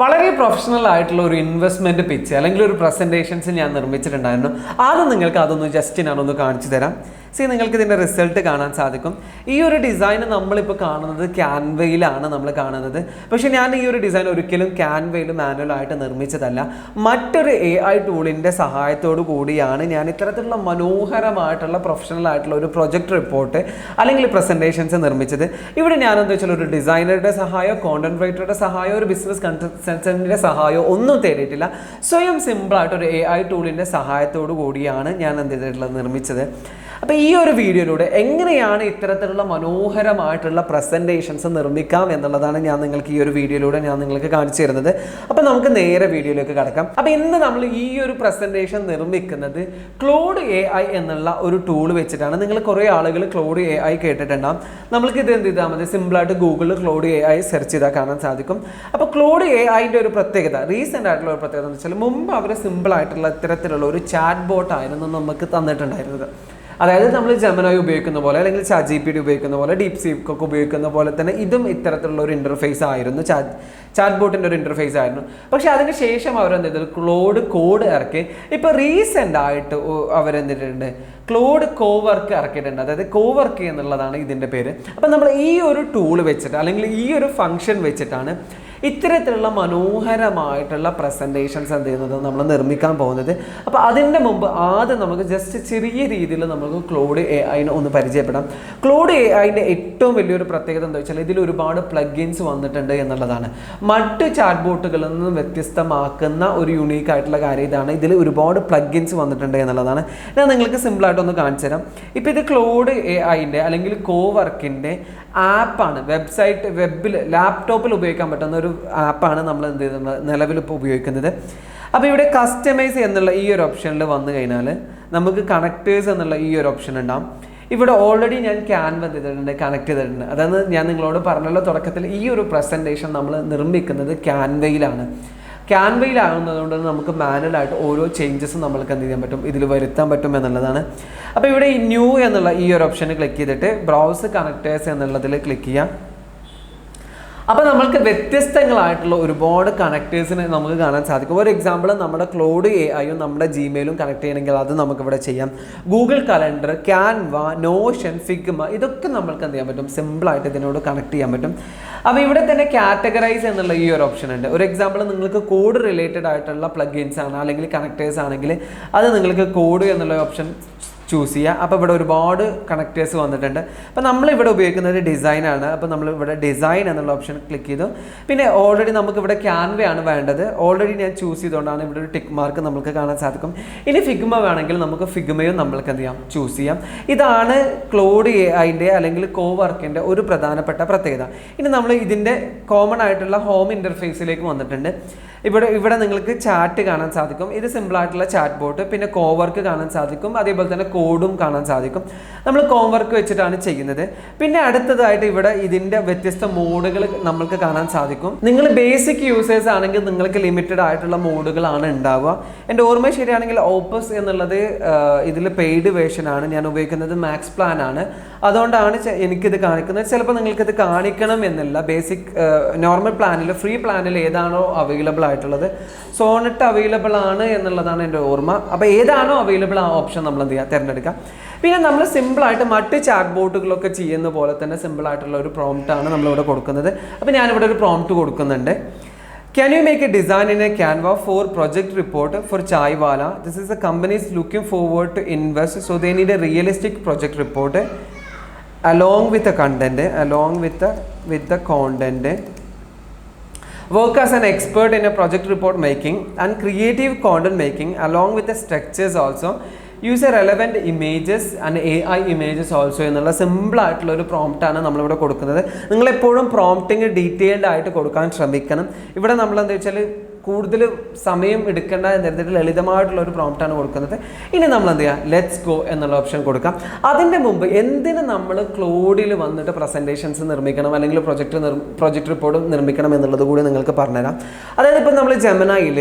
വളരെ പ്രൊഫഷണൽ ആയിട്ടുള്ള ഒരു ഇൻവെസ്റ്റ്മെന്റ് പിച്ച് അല്ലെങ്കിൽ ഒരു പ്രസന്റേഷൻസ് ഞാൻ നിർമ്മിച്ചിട്ടുണ്ടായിരുന്നു. ആദ്യം നിങ്ങൾക്ക് അതൊന്ന് ജസ്റ്റ് ഞാനൊന്ന് കാണിച്ചു തരാം. നിങ്ങൾക്ക് ഇതിൻ്റെ റിസൾട്ട് കാണാൻ സാധിക്കും. ഈ ഒരു ഡിസൈൻ നമ്മളിപ്പോൾ കാണുന്നത് ക്യാൻവയിലാണ് നമ്മൾ കാണുന്നത്. പക്ഷേ ഞാൻ ഈ ഒരു ഡിസൈൻ ഒരിക്കലും ക്യാൻവയിൽ മാനുവലായിട്ട് നിർമ്മിച്ചതല്ല. മറ്റൊരു AI ടൂളിൻ്റെ സഹായത്തോടു കൂടിയാണ് ഞാൻ ഇത്തരത്തിലുള്ള മനോഹരമായിട്ടുള്ള പ്രൊഫഷണൽ ആയിട്ടുള്ള ഒരു പ്രൊജക്ട് റിപ്പോർട്ട് അല്ലെങ്കിൽ പ്രസൻറ്റേഷൻസ് നിർമ്മിച്ചത്. ഇവിടെ ഞാനെന്താ വെച്ചാൽ ഒരു ഡിസൈനറുടെ സഹായമോ കോണ്ടന്റ് റൈറ്ററുടെ സഹായമോ ഒരു ബിസിനസ് കൺസൾട്ടന്റിൻ്റെ സഹായമോ ഒന്നും തേടിയിട്ടില്ല. സ്വയം സിമ്പിളായിട്ട് ഒരു AI ടൂളിൻ്റെ സഹായത്തോടു കൂടിയാണ് ഞാൻ എന്ത് ചെയ്തിട്ടുള്ളത് നിർമ്മിച്ചത്. അപ്പോൾ ഈ ഒരു വീഡിയോയിലൂടെ എങ്ങനെയാണ് ഇത്തരത്തിലുള്ള മനോഹരമായിട്ടുള്ള പ്രസൻറ്റേഷൻസ് നിർമ്മിക്കാം എന്നുള്ളതാണ് ഞാൻ നിങ്ങൾക്ക് ഈ ഒരു വീഡിയോയിലൂടെ ഞാൻ നിങ്ങൾക്ക് കാണിച്ചു തരുന്നത്. അപ്പോൾ നമുക്ക് നേരെ വീഡിയോയിലേക്ക് കടക്കാം. അപ്പോൾ ഇന്ന് നമ്മൾ ഈ ഒരു പ്രസൻറ്റേഷൻ നിർമ്മിക്കുന്നത് ക്ലോഡ് AI എന്നുള്ള ഒരു ടൂൾ വെച്ചിട്ടാണ്. നിങ്ങൾ കുറേ ആളുകൾ ക്ലോഡ് AI കേട്ടിട്ടുണ്ടാകും. നമ്മൾക്ക് ഇത് എന്ത് ചെയ്താൽ മതി, സിമ്പിളായിട്ട് ഗൂഗിളിൽ ക്ലോഡ് AI സെർച്ച് ചെയ്താൽ കാണാൻ സാധിക്കും. അപ്പോൾ ക്ലോഡ് AIൻ്റെ ഒരു പ്രത്യേകത, റീസെൻ്റ് ആയിട്ടുള്ള ഒരു പ്രത്യേകത എന്ന് വെച്ചാൽ മുമ്പ് അവർ സിമ്പിളായിട്ടുള്ള ഇത്തരത്തിലുള്ള ഒരു ചാറ്റ് ബോട്ട് ആയിരുന്നു നമുക്ക് തന്നിട്ടുണ്ടായിരുന്നത്. അതായത് നമ്മൾ ജെമിനായി ഉപയോഗിക്കുന്ന പോലെ അല്ലെങ്കിൽ ChatGPT ഉപയോഗിക്കുന്ന പോലെ DeepSeek ഒക്കെ ഉപയോഗിക്കുന്ന പോലെ തന്നെ ഇതും ഇത്തരത്തിലുള്ള ഒരു ഇൻ്റർഫേസ് ആയിരുന്നു, ചാറ്റ് ബോട്ടിൻ്റെ ഒരു ഇൻ്റർഫേസ് ആയിരുന്നു. പക്ഷേ അതിന് ശേഷം അവരെന്ത് ചെയ്തത്, ക്ലോഡ് കോഡ് ഇറക്കി. ഇപ്പോൾ റീസെൻ്റ് ആയിട്ട് അവരെന്തിട്ടുണ്ട്, ക്ലോഡ് കോവർക്ക് ഇറക്കിയിട്ടുണ്ട്. അതായത് കോവർക്ക് എന്നുള്ളതാണ് ഇതിൻ്റെ പേര്. അപ്പം നമ്മൾ ഈ ഒരു ടൂൾ വെച്ചിട്ട് അല്ലെങ്കിൽ ഈ ഒരു ഫംഗ്ഷൻ വെച്ചിട്ടാണ് ഇത്തരത്തിലുള്ള മനോഹരമായിട്ടുള്ള പ്രസൻറ്റേഷൻസ് എന്ത് ചെയ്യുന്നത് നമ്മൾ നിർമ്മിക്കാൻ പോകുന്നത്. അപ്പോൾ അതിൻ്റെ മുമ്പ് ആദ്യം നമുക്ക് ജസ്റ്റ് ചെറിയ രീതിയിൽ നമുക്ക് ക്ലോഡ് AIനെ ഒന്ന് പരിചയപ്പെടാം. ക്ലോഡ് AIൻ്റെ ഏറ്റവും വലിയൊരു പ്രത്യേകത എന്താ വെച്ചാൽ ഇതിൽ ഒരുപാട് പ്ലഗിൻസ് വന്നിട്ടുണ്ട് എന്നുള്ളതാണ്. മറ്റ് ചാറ്റ് ബോട്ടുകളിൽ നിന്നും വ്യത്യസ്തമാക്കുന്ന ഒരു യുണീക്ക് ആയിട്ടുള്ള കാര്യം ഇതാണ്. ഇതിൽ ഒരുപാട് പ്ലഗിൻസ് വന്നിട്ടുണ്ട് എന്നുള്ളതാണ്. ഞാൻ നിങ്ങൾക്ക് സിമ്പിളായിട്ടൊന്ന് കാണിച്ചു തരാം. ഇപ്പോൾ ഇത് ക്ലോഡ് AIൻ്റെ അല്ലെങ്കിൽ കോവർക്കിൻ്റെ ആപ്പാണ്. വെബിൽ ലാപ്ടോപ്പിൽ ഉപയോഗിക്കാൻ പറ്റുന്ന ഒരു ആപ്പാണ് നമ്മൾ എന്ത് ചെയ്യുന്നത് നിലവിൽ ഇപ്പോൾ ഉപയോഗിക്കുന്നത്. അപ്പോൾ ഇവിടെ കസ്റ്റമൈസ് എന്നുള്ള ഈ ഒരു ഓപ്ഷനിൽ വന്നു കഴിഞ്ഞാൽ നമുക്ക് കണക്റ്റേഴ്സ് എന്നുള്ള ഈ ഒരു ഓപ്ഷൻ ഉണ്ടാകും. ഇവിടെ ഓൾറെഡി ഞാൻ ക്യാൻവ കണക്ട് ചെയ്തിട്ടുണ്ട്. അതാണ് ഞാൻ നിങ്ങളോട് പറഞ്ഞല്ലോ തുടക്കത്തിൽ, ഈ ഒരു പ്രസൻറ്റേഷൻ നമ്മൾ നിർമ്മിക്കുന്നത് ക്യാൻവയിലാണ്. ക്യാൻവയിലാകുന്നതുകൊണ്ട് നമുക്ക് മാനുവലായിട്ട് ഓരോ ചേഞ്ചസും നമ്മൾക്ക് എന്ത് ചെയ്യാൻ പറ്റും, ഇതിൽ വരുത്താൻ പറ്റും എന്നുള്ളതാണ്. അപ്പോൾ ഇവിടെ ഈ ന്യൂ എന്നുള്ള ഈ ഒരു ഓപ്ഷന് ക്ലിക്ക് ചെയ്തിട്ട് ബ്രൗസ് കണക്റ്റേഴ്സ് എന്നുള്ളതിൽ ക്ലിക്ക് ചെയ്യാം. അപ്പോൾ നമ്മൾക്ക് വ്യത്യസ്തങ്ങളായിട്ടുള്ള ഒരുപാട് കണക്റ്റേഴ്സിനെ നമുക്ക് കാണാൻ സാധിക്കും. ഒരു എക്സാമ്പിൾ, നമ്മുടെ ക്ലോഡ് AIയും നമ്മുടെ ജിമെയിലും കണക്ട് ചെയ്യണമെങ്കിൽ അത് നമുക്കിവിടെ ചെയ്യാം. Google calendar, Canva, Notion, Figma, ഇതൊക്കെ നമ്മൾക്ക് എന്ത് ചെയ്യാൻ പറ്റും, സിമ്പിളായിട്ട് ഇതിനോട് കണക്ട് ചെയ്യാൻ പറ്റും. അപ്പോൾ ഇവിടെ തന്നെ കാറ്റഗറൈസ് എന്നുള്ള ഈ ഒരു ഓപ്ഷൻ ഉണ്ട്. ഒരു എക്സാമ്പിൾ, നിങ്ങൾക്ക് കോഡ് റിലേറ്റഡ് ആയിട്ടുള്ള പ്ലഗിൻസ് ആണ് അല്ലെങ്കിൽ കണക്റ്റേഴ്സ് ആണെങ്കിൽ അത് നിങ്ങൾക്ക് കോഡ് എന്നുള്ള ഓപ്ഷൻ ചൂസ് ചെയ്യുക. അപ്പോൾ ഇവിടെ ഒരുപാട് കണക്റ്റേഴ്സ് വന്നിട്ടുണ്ട്. അപ്പോൾ നമ്മളിവിടെ ഉപയോഗിക്കുന്നത് ഡിസൈനാണ്. അപ്പോൾ നമ്മളിവിടെ ഡിസൈൻ എന്നുള്ള ഓപ്ഷൻ ക്ലിക്ക് ചെയ്തു. പിന്നെ ഓൾറെഡി നമുക്കിവിടെ ക്യാൻവയാണ് വേണ്ടത്. ഓൾറെഡി ഞാൻ ചൂസ് ചെയ്തുകൊണ്ടാണ് ഇവിടെ ഒരു ടിക്ക് മാർക്ക് നമുക്ക് കാണാൻ സാധിക്കും. ഇനി ഫിഗ്മ വേണമെങ്കിൽ നമുക്ക് ഫിഗ്മയും നമ്മൾക്ക് എന്ത് ചെയ്യാം, ചൂസ് ചെയ്യാം. ഇതാണ് ക്ലോഡ് AIൻ്റെ അല്ലെങ്കിൽ കോവർക്കിൻ്റെ ഒരു പ്രധാനപ്പെട്ട പ്രത്യേകത. ഇനി നമ്മൾ ഇതിൻ്റെ കോമൺ ആയിട്ടുള്ള ഹോം ഇൻ്റർഫേസിലേക്ക് വന്നിട്ടുണ്ട്. ഇവിടെ നിങ്ങൾക്ക് ചാറ്റ് കാണാൻ സാധിക്കും. ഇത് സിമ്പിളായിട്ടുള്ള ചാറ്റ് ബോട്ട്. പിന്നെ കോവർക്ക് കാണാൻ സാധിക്കും. അതേപോലെ തന്നെ കോഡും കാണാൻ സാധിക്കും. നമ്മൾ കോവർക്ക് വെച്ചിട്ടാണ് ചെയ്യുന്നത്. പിന്നെ അടുത്തതായിട്ട് ഇവിടെ ഇതിൻ്റെ വ്യത്യസ്ത മോഡുകൾ നമ്മൾക്ക് കാണാൻ സാധിക്കും. നിങ്ങൾ ബേസിക് യൂസേഴ്സ് ആണെങ്കിൽ നിങ്ങൾക്ക് ലിമിറ്റഡ് ആയിട്ടുള്ള മോഡുകളാണ് ഉണ്ടാവുക. എൻ്റെ ഓർമ്മ ശരിയാണെങ്കിൽ ഓപ്പസ് എന്നുള്ളത് ഇതിൽ പെയ്ഡ് വേർഷൻ ആണ്. ഞാൻ ഉപയോഗിക്കുന്നത് മാക്സ് പ്ലാൻ ആണ്. അതുകൊണ്ടാണ് എനിക്കിത് കാണിക്കുന്നത്. ചിലപ്പോൾ നിങ്ങൾക്കിത് കാണിക്കണം എന്നില്ല. ബേസിക് നോർമൽ പ്ലാനിൽ, ഫ്രീ പ്ലാനിൽ ഏതാണോ അവൈലബിൾ ആയിട്ടുള്ളത്, സോണറ്റ് അവൈലബിൾ ആണ് എന്നുള്ളതാണ് എൻ്റെ ഓർമ്മ. അപ്പോൾ ഏതാണോ അവൈലബിൾ ആ ഓപ്ഷൻ നമ്മൾ എന്ത് ചെയ്യുക, തിരഞ്ഞെടുക്കാം. പിന്നെ നമ്മൾ സിമ്പിളായിട്ട് മറ്റ് ചാറ്റ് ബോട്ടുകളൊക്കെ ചെയ്യുന്ന പോലെ തന്നെ സിമ്പിളായിട്ടുള്ള ഒരു പ്രോംപ്റ്റാണ് നമ്മളിവിടെ കൊടുക്കുന്നത്. അപ്പോൾ ഞാനിവിടെ ഒരു പ്രോംപ്റ്റ് കൊടുക്കുന്നുണ്ട്. Can you make a design in a Canva for project report for Chaiwala? This is a company is looking forward to invest, so they need a realistic project report along with the content, with the content. Work as an expert in a project report making and creative content making along with the structures also. Use a relevant images and AI images also എന്നുള്ള സിമ്പിളായിട്ടുള്ള ഒരു പ്രോംപ്റ്റാണ് നമ്മളിവിടെ കൊടുക്കുന്നത്. നിങ്ങളെപ്പോഴും പ്രോംപ്റ്റിങ് detailed ആയിട്ട് കൊടുക്കാൻ ശ്രമിക്കണം. ഇവിടെ നമ്മളെന്താ വെച്ചാൽ കൂടുതൽ സമയം എടുക്കേണ്ട എന്നിട്ട് ലളിതമായിട്ടുള്ള ഒരു പ്രോംപ്റ്റാണ് കൊടുക്കുന്നത്. ഇനി നമ്മൾ എന്ത് ചെയ്യുക, ലെറ്റ്സ് ഗോ എന്നുള്ള ഓപ്ഷൻ കൊടുക്കാം. അതിൻ്റെ മുമ്പ് എന്തിന് നമ്മൾ ക്ലോഡിൽ വന്നിട്ട് പ്രസൻറ്റേഷൻസ് നിർമ്മിക്കണം അല്ലെങ്കിൽ പ്രൊജക്റ്റ് റിപ്പോർട്ട് നിർമ്മിക്കണം എന്നുള്ളത് കൂടി നിങ്ങൾക്ക് പറഞ്ഞുതരാം. അതായത് ഇപ്പോൾ നമ്മൾ ജെമിനായിൽ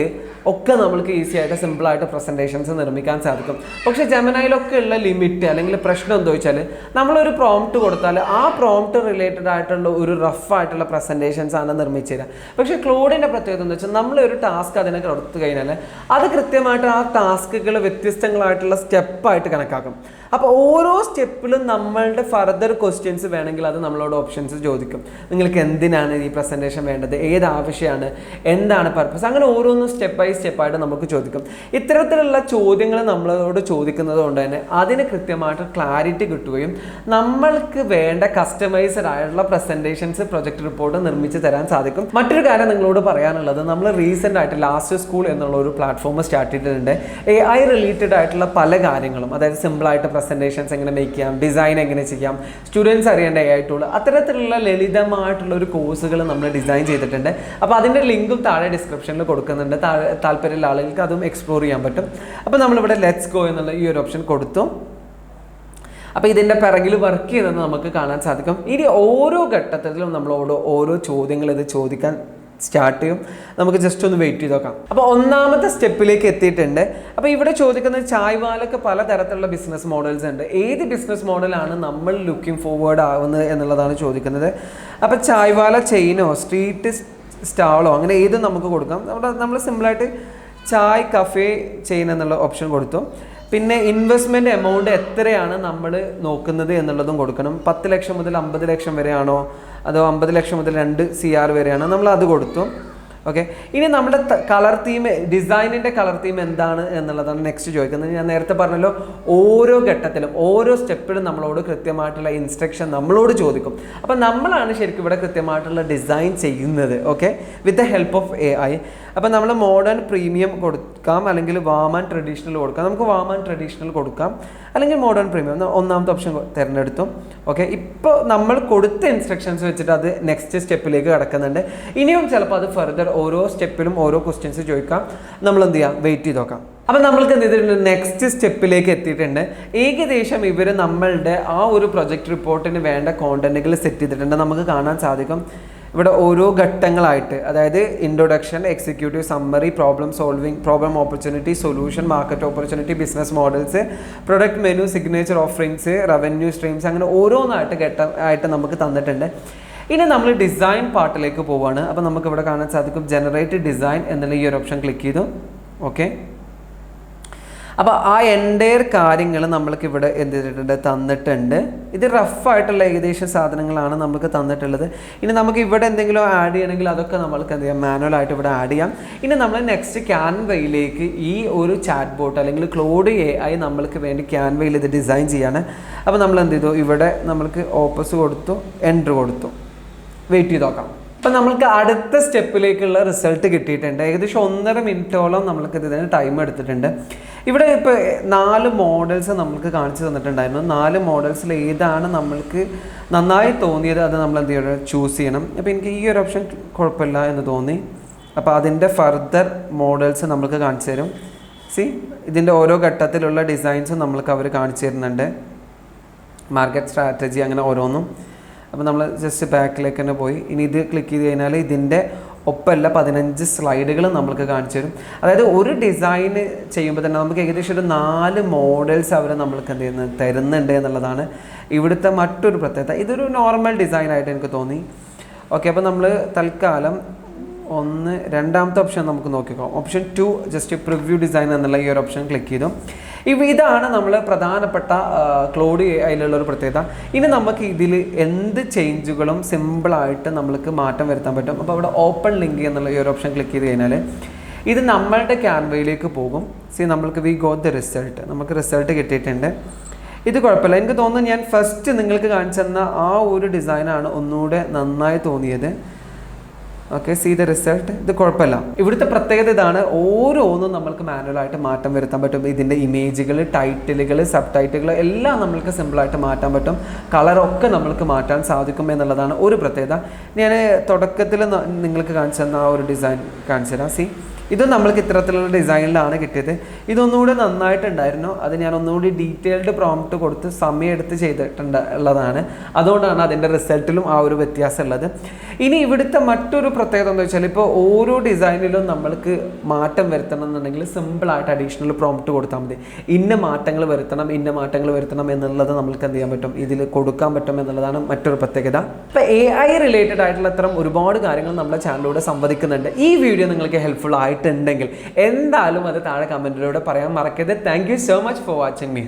ഒക്കെ നമുക്ക് ഈസി ആയിട്ട് സിമ്പിളായിട്ട് പ്രസൻറ്റേഷൻസ് നിർമ്മിക്കാൻ സാധിക്കും. പക്ഷേ ജെമിനൈയിലൊക്കെ ഉള്ള ലിമിറ്റ് അല്ലെങ്കിൽ പ്രശ്നം എന്താ വെച്ചാൽ നമ്മളൊരു പ്രോംപ്റ്റ് കൊടുത്താൽ ആ പ്രോംപ്റ്റ് റിലേറ്റഡ് ആയിട്ടുള്ള ഒരു റഫായിട്ടുള്ള പ്രസൻറ്റേഷൻസ് ആണ് നിർമ്മിച്ചു തരിക. പക്ഷേ ക്ലോഡിൻ്റെ പ്രത്യേകത എന്ന് വെച്ചാൽ നമ്മളൊരു ടാസ്ക് അതിനെ കൊടുത്തു കഴിഞ്ഞാൽ അത് കൃത്യമായിട്ട് ആ ടാസ്കുകൾ വ്യത്യസ്തങ്ങളായിട്ടുള്ള സ്റ്റെപ്പായിട്ട് കണക്കാക്കും. അപ്പോൾ ഓരോ സ്റ്റെപ്പിലും നമ്മളുടെ ഫർദർ ക്വസ്റ്റ്യൻസ് വേണമെങ്കിൽ അത് നമ്മളോട് ഓപ്ഷൻസ് ചോദിക്കും. നിങ്ങൾക്ക് എന്തിനാണ് ഈ പ്രസൻറ്റേഷൻ വേണ്ടത്, ഏത് ആവശ്യമാണ്, എന്താണ് പർപ്പസ്, അങ്ങനെ ഓരോന്നും സ്റ്റെപ്പ് ബൈ സ്റ്റെപ്പായിട്ട് നമുക്ക് ചോദിക്കും. ഇത്തരത്തിലുള്ള ചോദ്യങ്ങൾ നമ്മളോട് ചോദിക്കുന്നത് കൊണ്ട് തന്നെ അതിന് കൃത്യമായിട്ട് ക്ലാരിറ്റി കിട്ടുകയും നമ്മൾക്ക് വേണ്ട കസ്റ്റമൈസ്ഡ് ആയിട്ടുള്ള പ്രസൻറ്റേഷൻസ് പ്രൊജക്ട് റിപ്പോർട്ട് നിർമ്മിച്ച് തരാൻ സാധിക്കും. മറ്റൊരു കാര്യം നിങ്ങളോട് പറയാനുള്ളത്, നമ്മൾ റീസെൻ്റ് ആയിട്ട് ലാസ്റ്റ് സ്കൂൾ എന്നുള്ള ഒരു പ്ലാറ്റ്ഫോം സ്റ്റാർട്ട് ചെയ്തിട്ടുണ്ട്. AI റിലേറ്റഡ് ആയിട്ടുള്ള പല കാര്യങ്ങളും, അതായത് സിമ്പിളായിട്ട് പ്രസൻറ്റേഷൻസ് എങ്ങനെ മേക്ക് ചെയ്യാം, ഡിസൈൻ എങ്ങനെ ചെയ്യാം, സ്റ്റുഡൻസ് അറിയേണ്ട AI ടൂൾ, അത്തരത്തിലുള്ള ലളിതമായിട്ടുള്ള ഒരു കോഴ്സുകൾ നമ്മൾ ഡിസൈൻ ചെയ്തിട്ടുണ്ട്. അപ്പോൾ അതിൻ്റെ ലിങ്കും താഴെ ഡിസ്ക്രിപ്ഷനിൽ കൊടുക്കുന്നുണ്ട്. താല്പര്യമുള്ള ആളുകൾക്ക് അതും എക്സ്പ്ലോർ ചെയ്യാൻ പറ്റും. അപ്പോൾ നമ്മളിവിടെ ലെറ്റ്സ് ഗോ എന്നുള്ള ഈ ഒരു ഓപ്ഷൻ കൊടുത്തു. അപ്പോൾ ഇതിൻ്റെ പിറകിൽ വർക്ക് ചെയ്യുന്നത് നമുക്ക് കാണാൻ സാധിക്കും. ഇനി ഓരോ ഘട്ടത്തിലും നമ്മളോട് ഓരോ ചോദ്യങ്ങൾ ഇത് ചോദിക്കാൻ സ്റ്റാർട്ട് ചെയ്യും. നമുക്ക് ജസ്റ്റ് ഒന്ന് വെയിറ്റ് ചെയ്ത് നോക്കാം. അപ്പോൾ ഒന്നാമത്തെ സ്റ്റെപ്പിലേക്ക് എത്തിയിട്ടുണ്ട്. അപ്പോൾ ഇവിടെ ചോദിക്കുന്നത് ചായ്വാലക്ക് പലതരത്തിലുള്ള ബിസിനസ് മോഡൽസ് ഉണ്ട്. ഏത് ബിസിനസ് മോഡലാണ് നമ്മൾ ലുക്കിംഗ് ഫോർവേഡ് ആവുന്നത് എന്നുള്ളതാണ് ചോദിക്കുന്നത്. അപ്പോൾ ചായ്വാല ചെയിനോ സ്ട്രീറ്റ് സ്റ്റാളോ അങ്ങനെ ഏതും നമുക്ക് കൊടുക്കാം. നമ്മൾ സിമ്പിളായിട്ട് ചായ് കഫേ ചെയിൻ എന്നുള്ള ഓപ്ഷൻ കൊടുത്തു. പിന്നെ ഇൻവെസ്റ്റ്മെൻറ്റ് എമൗണ്ട് എത്രയാണ് നമ്മൾ നോക്കുന്നത് എന്നുള്ളതും കൊടുക്കണം. 10 ലക്ഷം മുതൽ 50 ലക്ഷം വരെയാണോ അതോ 50 ലക്ഷം മുതൽ 2 CR വരെയാണോ, നമ്മൾ അത് കൊടുത്തു. ഓക്കെ, ഇനി നമ്മുടെ കളർ തീം, ഡിസൈനിൻ്റെ കളർ തീം എന്താണ് എന്നുള്ളതാണ് നെക്സ്റ്റ് ചോദിക്കുന്നത്. ഞാൻ നേരത്തെ പറഞ്ഞല്ലോ, ഓരോ ഘട്ടത്തിലും ഓരോ സ്റ്റെപ്പിലും നമ്മളോട് കൃത്യമായിട്ടുള്ള ഇൻസ്ട്രക്ഷൻ നമ്മളോട് ചോദിക്കും. അപ്പം നമ്മളാണ് ശരിക്കും ഇവിടെ കൃത്യമായിട്ടുള്ള ഡിസൈൻ ചെയ്യുന്നത്. Okay, with the help of AI. അപ്പം നമ്മൾ മോഡേൺ പ്രീമിയം കൊടുക്കാം, അല്ലെങ്കിൽ വാം ആൻഡ് ട്രഡീഷണൽ കൊടുക്കാം. നമുക്ക് വാം ആൻഡ് ട്രഡീഷണൽ കൊടുക്കാം, അല്ലെങ്കിൽ മോഡേൺ പ്രീമിയം. ഒന്നാമത്തെ ഓപ്ഷൻ തിരഞ്ഞെടുത്തു. ഓക്കെ, ഇപ്പോൾ നമ്മൾ കൊടുത്ത ഇൻസ്ട്രക്ഷൻസ് വെച്ചിട്ട് അത് നെക്സ്റ്റ് സ്റ്റെപ്പിലേക്ക് കിടക്കുന്നുണ്ട്. ഇനിയും ചിലപ്പോൾ അത് ഫർദർ ഓരോ സ്റ്റെപ്പിലും ഓരോ ക്വസ്റ്റ്യൻസ് ചോദിക്കാം. നമ്മൾ എന്ത് ചെയ്യാം, വെയിറ്റ് ചെയ്ത് നോക്കാം. അപ്പം നമ്മൾക്ക് എന്ത് ചെയ്തിട്ടുണ്ട്, നെക്സ്റ്റ് സ്റ്റെപ്പിലേക്ക് എത്തിയിട്ടുണ്ട്. ഏകദേശം ഇവർ നമ്മളുടെ ആ ഒരു പ്രൊജക്ട് റിപ്പോർട്ടിന് വേണ്ട കോണ്ടന്റുകൾ സെറ്റ് ചെയ്തിട്ടുണ്ട്. നമുക്ക് കാണാൻ സാധിക്കും ഇവിടെ ഓരോ ഘട്ടങ്ങളായിട്ട്, അതായത് introduction, executive summary, problem solving, problem opportunity, solution, market opportunity, business models, product menu, signature offerings, revenue streams, അങ്ങനെ ഓരോന്നായിട്ട് ഘട്ടമായിട്ട് നമുക്ക് തന്നിട്ടുണ്ട്. ഇനി നമ്മൾ ഡിസൈൻ പാർട്ടിലേക്ക് പോവുകയാണ്. അപ്പോൾ നമുക്ക് ഇവിടെ കാണാൻ സാധിക്കും ജനറേറ്റ് ഡിസൈൻ എന്നുള്ള ഈ ഒരു ഓപ്ഷൻ ക്ലിക്ക് ചെയ്തു. ഓക്കെ, അപ്പോൾ ആ എൻ്റയർ കാര്യങ്ങൾ നമ്മൾക്ക് ഇവിടെ എന്ത് ചെയ്തിട്ടുണ്ട്, തന്നിട്ടുണ്ട്. ഇത് റഫായിട്ടുള്ള ഏകദേശം സാധനങ്ങളാണ് നമുക്ക് തന്നിട്ടുള്ളത്. ഇനി നമുക്ക് ഇവിടെ എന്തെങ്കിലും ആഡ് ചെയ്യണമെങ്കിൽ അതൊക്കെ നമ്മൾക്ക് എന്ത് ചെയ്യാം, മാനുവലായിട്ട് ഇവിടെ ആഡ് ചെയ്യാം. ഇനി നമ്മൾ നെക്സ്റ്റ് ക്യാൻവയിലേക്ക് ഈ ഒരു ചാറ്റ് ബോട്ട് അല്ലെങ്കിൽ ക്ലോഡ് AI നമ്മൾക്ക് വേണ്ടി ക്യാൻവയിൽ ഇത് ഡിസൈൻ ചെയ്യാണ്. അപ്പോൾ നമ്മൾ എന്ത് ചെയ്തു, ഇവിടെ നമ്മൾക്ക് ഓപ്പസ് കൊടുത്തു, എൻ്റർ കൊടുത്തു, വെയിറ്റ് ചെയ്ത് നോക്കാം. അപ്പം നമ്മൾക്ക് അടുത്ത സ്റ്റെപ്പിലേക്കുള്ള റിസൾട്ട് കിട്ടിയിട്ടുണ്ട്. ഏകദേശം 1.5 മിനിറ്റോളം നമ്മൾക്ക് ഇതിന് ടൈം എടുത്തിട്ടുണ്ട്. ഇവിടെ ഇപ്പോൾ 4 മോഡൽസ് നമുക്ക് കാണിച്ചു തന്നിട്ടുണ്ടായിരുന്നു. 4 മോഡൽസിൽ ഏതാണ് നമ്മൾക്ക് നന്നായി തോന്നിയത് അത് നമ്മൾ എന്ത് ചെയ്യണം, ചൂസ് ചെയ്യണം. അപ്പോൾ എനിക്ക് ഈ ഒരു ഓപ്ഷൻ കുഴപ്പമില്ല എന്ന് തോന്നി. അപ്പോൾ അതിൻ്റെ ഫർദർ മോഡൽസ് നമ്മൾക്ക് കാണിച്ചു തരും. ഇതിൻ്റെ ഓരോ ഘട്ടത്തിലുള്ള ഡിസൈൻസും നമ്മൾക്ക് അവർ കാണിച്ചു തരുന്നുണ്ട്. മാർക്കറ്റ് സ്ട്രാറ്റജി, അങ്ങനെ ഓരോന്നും. അപ്പോൾ നമ്മൾ ജസ്റ്റ് ബാക്കിലേക്ക് തന്നെ പോയി. ഇനി ഇത് ക്ലിക്ക് ചെയ്ത് കഴിഞ്ഞാൽ ഇതിൻ്റെ ഒപ്പമല്ല 15 സ്ലൈഡുകൾ നമ്മൾക്ക് കാണിച്ചു തരും. അതായത് ഒരു ഡിസൈൻ ചെയ്യുമ്പോൾ തന്നെ നമുക്ക് ഏകദേശം ഒരു 4 മോഡൽസ് അവർ നമ്മൾക്ക് എന്ത് ചെയ്യുന്നത് തരുന്നുണ്ട് എന്നുള്ളതാണ് ഇവിടുത്തെ മറ്റൊരു പ്രത്യേകത. ഇതൊരു നോർമൽ ഡിസൈനായിട്ട് എനിക്ക് തോന്നി. ഓക്കെ, അപ്പോൾ നമ്മൾ തൽക്കാലം രണ്ടാമത്തെ ഓപ്ഷൻ നമുക്ക് നോക്കിക്കോ. ഓപ്ഷൻ 2 ജസ്റ്റ് പ്രിവ്യൂ ഡിസൈൻ എന്നുള്ള ഈ ഒരു ഓപ്ഷൻ ക്ലിക്ക് ചെയ്തു. ഇതാണ് നമ്മൾ പ്രധാനപ്പെട്ട ക്ലോഡ് AIയിലുള്ള ഒരു പ്രത്യേകത. ഇനി നമുക്ക് ഇതിൽ എന്ത് ചേഞ്ചുകളും സിമ്പിളായിട്ട് നമ്മൾക്ക് മാറ്റം വരുത്താൻ പറ്റും. അപ്പോൾ അവിടെ ഓപ്പൺ ലിങ്ക് എന്നുള്ള ഈ ഒരു ഓപ്ഷൻ ക്ലിക്ക് ചെയ്ത് കഴിഞ്ഞാൽ ഇത് നമ്മളുടെ ക്യാൻവയിലേക്ക് പോകും. നമ്മൾക്ക് വി ഗോട്ട് ദ റിസൾട്ട്, നമുക്ക് റിസൾട്ട് കിട്ടിയിട്ടുണ്ട്. ഇത് കുഴപ്പമില്ല, എനിക്ക് തോന്നുന്നു ഞാൻ ഫസ്റ്റ് നിങ്ങൾക്ക് കാണിച്ചു തന്ന ആ ഒരു ഡിസൈനാണ് ഒന്നുകൂടെ നന്നായി തോന്നിയത്. Okay, see the result. ഇത് കുഴപ്പമില്ല. ഇവിടുത്തെ പ്രത്യേകത ഇതാണ്, ഓരോന്നും നമ്മൾക്ക് മാനുവലായിട്ട് മാറ്റം വരുത്താൻ പറ്റും. ഇതിൻ്റെ ഇമേജുകൾ, ടൈറ്റിലുകൾ, സബ് ടൈറ്റിലുകൾ എല്ലാം നമ്മൾക്ക് സിമ്പിളായിട്ട് മാറ്റാൻ പറ്റും. കളറൊക്കെ നമ്മൾക്ക് മാറ്റാൻ സാധിക്കും എന്നുള്ളതാണ് ഒരു പ്രത്യേകത. ഞാൻ തുടക്കത്തിൽ നിങ്ങൾക്ക് കാണിച്ചു തന്ന ആ ഒരു ഡിസൈൻ കാണിച്ചു തരാം. ഇത് നമ്മൾക്ക് ഇത്തരത്തിലുള്ള ഡിസൈനിലാണ് കിട്ടിയത്. ഇതൊന്നുകൂടി നന്നായിട്ടുണ്ടായിരുന്നു. അത് ഞാൻ ഒന്നുകൂടി ഡീറ്റെയിൽഡ് പ്രോംപ്റ്റ് കൊടുത്ത് സമയമെടുത്ത് ചെയ്തിട്ടുള്ളതാണ്. അതുകൊണ്ടാണ് അതിൻ്റെ റിസൾട്ടിലും ആ ഒരു വ്യത്യാസം ഉള്ളത്. ഇനി ഇവിടുത്തെ മറ്റൊരു പ്രത്യേകത എന്ന് വെച്ചാൽ ഇപ്പോൾ ഓരോ ഡിസൈനിലും നമ്മൾക്ക് മാറ്റം വരുത്തണം എന്നുണ്ടെങ്കിൽ സിമ്പിളായിട്ട് അഡീഷണൽ പ്രോംപ്റ്റ് കൊടുത്താൽ മതി. ഇന്ന മാറ്റങ്ങൾ വരുത്തണം എന്നുള്ളത് നമ്മൾക്ക് എന്ത് ചെയ്യാൻ പറ്റും, ഇതിൽ കൊടുക്കാൻ പറ്റും എന്നുള്ളതാണ് മറ്റൊരു പ്രത്യേകത. ഇപ്പോൾ AI റിലേറ്റഡ് ആയിട്ടുള്ള അത്തരം ഒരുപാട് കാര്യങ്ങൾ നമ്മുടെ ചാനലിലൂടെ സംവദിക്കുന്നുണ്ട്. ഈ വീഡിയോ നിങ്ങൾക്ക് ഹെൽപ്ഫുൾ ആയിട്ടുണ്ടെങ്കിൽ എന്തായാലും അത് താഴെ കമൻറ്റിലൂടെ പറയാൻ മറക്കരുത്. Thank you so much for watching me.